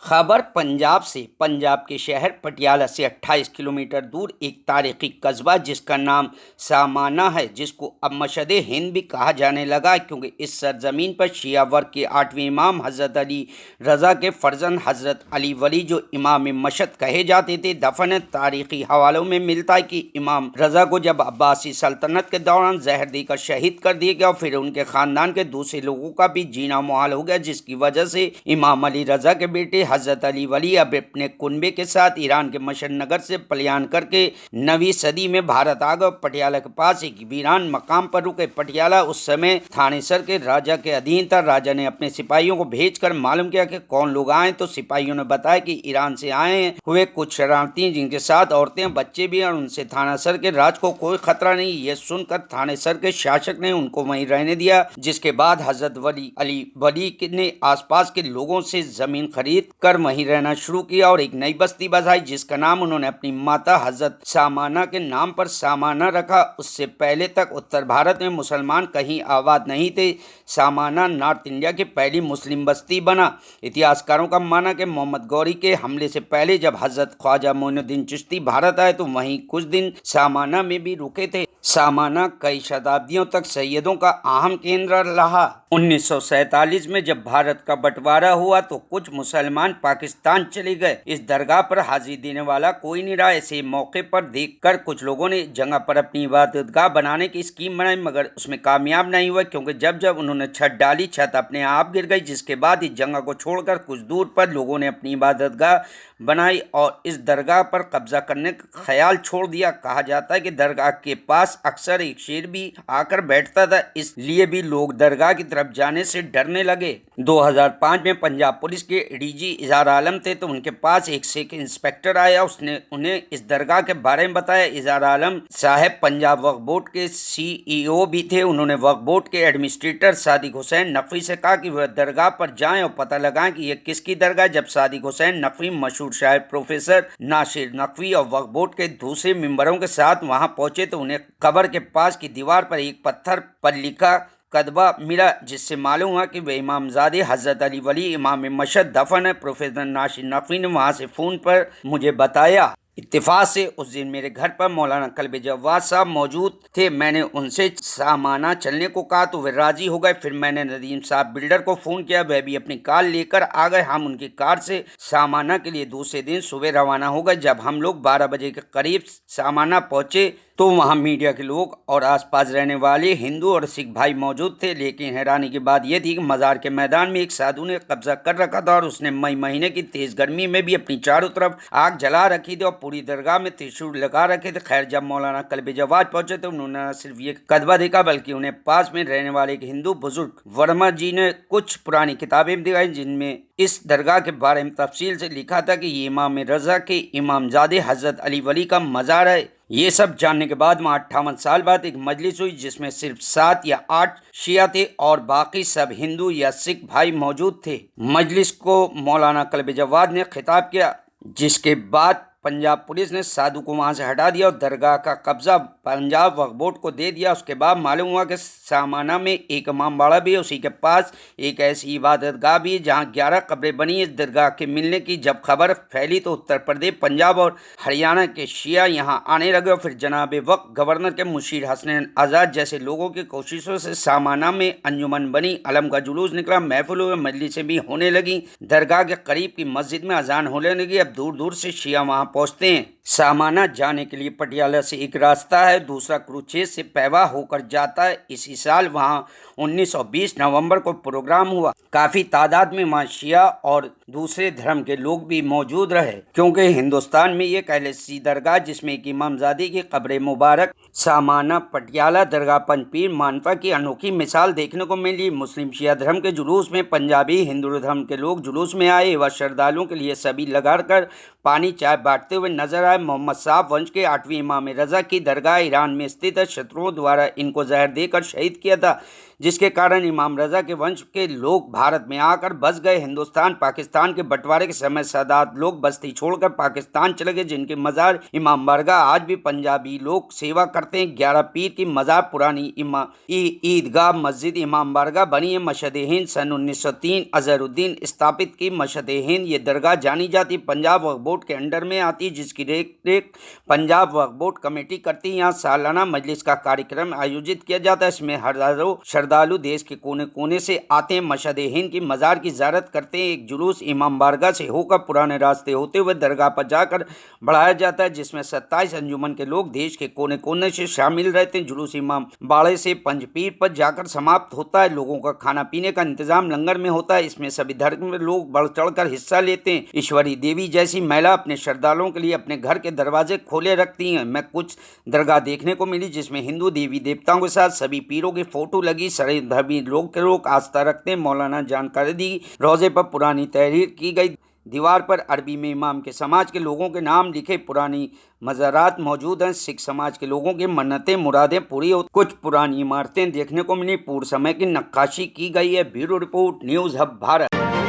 खबर पंजाब से। पंजाब के शहर पटियाला से 28 किलोमीटर दूर एक तारीखी कस्बा जिसका नाम सामाना है, जिसको अब मशहद हिंद भी कहा जाने लगा, क्योंकि इस सरजमीन पर शिया वर्ग के 8वें इमाम हज़रत अली रज़ा के फर्जंद हज़रत अली वली, जो इमाम मशहद कहे जाते थे, दफन है। तारीखी हवालों में मिलता है कि इमाम रज़ा को जब अब्बासी सल्तनत के दौरान जहर देकर शहीद कर दिया गया, फिर उनके ख़ानदान के दूसरे लोगों का भी जीना मुहाल हो गया, जिसकी वजह से इमाम अली रज़ा के बेटे हज़रत अली वली अब अपने कुनबे के साथ ईरान के मशहद नगर से पलायन करके 9वीं सदी में भारत आ गए। पटियाला के पास एक वीरान मकाम पर रुके। पटियाला उस समय थानेसर के राजा के अधीन था। राजा ने अपने सिपाहियों को भेजकर मालूम किया कि कौन लोग आए, तो सिपाहियों ने बताया कि ईरान से आए हुए कुछ शरारती, जिनके साथ औरतें बच्चे भी हैं, और उनसे थानेसर के राज को कोई खतरा नहीं। ये सुनकर थानेसर के शासक ने उनको वहीं रहने दिया, जिसके बाद हज़रत अली वली ने आसपास के लोगों से जमीन खरीद कर वहीं रहना शुरू किया और एक नई बस्ती बसाई, जिसका नाम उन्होंने अपनी माता हज़रत सामाना के नाम पर सामाना रखा। उससे पहले तक उत्तर भारत में मुसलमान कहीं आबाद नहीं थे। सामाना नॉर्थ इंडिया की पहली मुस्लिम बस्ती बना। इतिहासकारों का माना कि मोहम्मद गौरी के हमले से पहले जब हज़रत ख्वाजा मोइनुद्दीन चिश्ती भारत आए तो वहीं कुछ दिन सामाना में भी रुके थे। सामाना कई शताब्दियों तक सैयदों का अहम केंद्र रहा। 1947 में जब भारत का बंटवारा हुआ तो कुछ मुसलमान पाकिस्तान चले गए। इस दरगाह पर हाजिरी देने वाला कोई नहीं रहा। ऐसे मौके पर देखकर कुछ लोगों ने जगह पर अपनी इबादतगाह बनाने की स्कीम बनाई, मगर उसमें कामयाब नहीं हुआ, क्योंकि जब जब उन्होंने छत डाली, छत अपने आप गिर गई। जिसके बाद इस जगह को छोड़कर कुछ दूर पर लोगों ने अपनी इबादतगाह बनाई और इस दरगाह पर कब्जा करने का ख्याल छोड़ दिया। कहा जाता है कि दरगाह के पास अक्सर एक शेर भी आकर बैठता था, इसलिए भी लोग दरगाह की तरफ जाने से डरने लगे। 2005 में पंजाब पुलिस के डीजी इज़हार आलम थे, तो उनके पास एक सिख इंस्पेक्टर आया। उसने उन्हें इस दरगाह के बारे में बताया। इज़हार आलम साहब पंजाब वक्फ बोर्ड के CEO भी थे। उन्होंने वक्फ बोर्ड के एडमिनिस्ट्रेटर सादिक हुसैन नकवी से कहा कि वह दरगाह पर जाएं और पता लगाएं कि यह किसकी दरगाह। जब सादिक हुसैन नकवी मशहूर शायर प्रोफेसर नासिर नकवी और वक्फ बोर्ड के दूसरे मेंबरों के साथ वहां पहुंचे, तो उन्हें कब्र के पास की दीवार पर एक पत्थर पर लिखा कदबा मिला, जिससे मालूम हुआ कि वह इमामजादे हज़रत अली वली इमाम मशहद दफन है। प्रोफेसर नासिर नकवी ने वहां से फ़ोन पर मुझे बताया। इत्तेफाक से उस दिन मेरे घर पर मौलाना कल्ब जवाद साहब मौजूद थे। मैंने उनसे सामाना चलने को कहा तो वे राजी हो गए। फिर मैंने नदीम साहब बिल्डर को फ़ोन किया, वह भी अपनी कार लेकर आ गए। हम उनकी कार से सामाना के लिए दूसरे दिन सुबह रवाना हो गए। जब हम लोग 12 बजे के करीब सामाना पहुँचे तो वहाँ मीडिया के लोग और आसपास रहने वाले हिंदू और सिख भाई मौजूद थे। लेकिन हैरानी की बात यह थी कि मज़ार के मैदान में एक साधु ने कब्जा कर रखा था और उसने मई महीने की तेज़ गर्मी में भी अपनी चारों तरफ आग जला रखी थी और पूरी दरगाह में त्रिशूल लगा रखे थे। खैर, जब मौलाना कल्ब जवाद पहुंचे तो उन्होंने न सिर्फ ये कदबा देखा, बल्कि उन्हें पास में रहने वाले एक हिंदू बुजुर्ग वर्मा जी ने कुछ पुरानी किताबें दिखाई, जिनमें इस दरगाह के बारे में तफसील से लिखा था कि ये इमाम रज़ा के इमामजादे हज़रत अली वली का मज़ार है। ये सब जानने के बाद वहाँ 58 साल बाद एक मजलिस हुई, जिसमें सिर्फ 7 या 8 शिया थे और बाकी सब हिंदू या सिख भाई मौजूद थे। मजलिस को मौलाना कल्ब जवाद ने खिताब किया, जिसके बाद पंजाब पुलिस ने साधु को वहाँ से हटा दिया और दरगाह का कब्जा पंजाब वक्फ बोर्ड को दे दिया। उसके बाद मालूम हुआ कि सामाना में एक इमाम बाड़ा भी है, उसी के पास एक ऐसी इबादतगाह भी है जहाँ 11 कब्रें बनी। इस दरगाह के मिलने की जब खबर फैली तो उत्तर प्रदेश, पंजाब और हरियाणा के शिया यहाँ आने लगे और फिर जनाब वक्त गवर्नर के मुशीर हसनैन आज़ाद जैसे लोगों की कोशिशों से सामाना में अंजुमन बनी, अलम का जुलूस निकला, महफिल हुए, मजलिसें भी होने लगी। दरगाह के करीब की मस्जिद में अजान होने लगी। अब दूर दूर से शिया वहाँ पहुँचते हैं। सामाना जाने के लिए पटियाला से एक रास्ता है, दूसरा कुरुक्षेत्र से पैवा होकर जाता है। इसी साल वहाँ 19 और 20 नवंबर को प्रोग्राम हुआ। काफ़ी तादाद में वहाँ शिया और दूसरे धर्म के लोग भी मौजूद रहे, क्योंकि हिंदुस्तान में ये कैसी दरगाह जिसमें एक इमामजादे की कब्र मुबारक। सामाना पटियाला दरगाह पंजपीर मानफा की अनोखी मिसाल देखने को मिली। मुस्लिम शिया धर्म के जुलूस में पंजाबी हिंदू धर्म के लोग जुलूस में आए व श्रद्धालुओं के लिए सभी लगाकर पानी चाय बांटते काटते हुए नजर आए। मोहम्मद साहब वंश के 8वें इमाम रजा की दरगाह ईरान में स्थित है। शत्रुओं द्वारा इनको जहर देकर शहीद किया था, जिसके कारण इमाम रजा के वंश के लोग भारत में आकर बस गए। हिंदुस्तान पाकिस्तान के बंटवारे के समय सादात लोग बस्ती छोड़कर पाकिस्तान चले गए, जिनके मज़ार इमाम बारगाह आज भी पंजाबी लोग सेवा करते हैं। 11 पीर की मज़ार पुरानी ईदगाह मस्जिद इमाम बारगाह बनी है। मशहद हिंद सन 1903 अजहरुद्दीन स्थापित की मशहद हिंद ये दरगाह जानी जाती पंजाब वक्फ बोर्ड के अंडर में आती है, जिसकी रेख पंजाब वक्फ बोर्ड कमेटी करती है। यहाँ सालाना मजलिस का कार्यक्रम आयोजित किया जाता है। इसमें हजारों श्रद्धालु देश के कोने कोने से आते हैं, मशहद हिंद की मज़ार की ज़ियारत करते हैं। एक जुलूस इमाम बारगाह से होकर पुराने रास्ते होते हुए दरगाह पर जाकर बढ़ाया जाता है, जिसमें 27 अंजुमन के लोग देश के कोने कोने से शामिल रहते हैं। जुलूस इमाम बाड़े से पंजपीर पर जाकर समाप्त होता है। लोगों का खाना पीने का इंतजाम लंगर में होता है। इसमें सभी धर्म के लोग बढ़ चढ़कर हिस्सा लेते हैं। ईश्वरी देवी जैसी महिला अपने श्रद्धालुओं के लिए अपने घर के दरवाजे खोले रखती हैं। मैं कुछ दरगाह देखने को मिली जिसमें हिंदू देवी देवताओं के साथ सभी पीरों की फोटो लगी। सारे धर्मी लोग आस्था रखते हैं। मौलाना जानकारी दी। रोजे पर पुरानी तहरीर की गई। दीवार पर अरबी में इमाम के समाज के लोगों के नाम लिखे पुरानी मज़ारात मौजूद हैं। सिख समाज के लोगों की मन्नतें मुरादें पूरी हो। कुछ पुरानी इमारतें देखने को मिली। पूर्व समय की नक्काशी की गई है। Bureau report, news hub Bharat.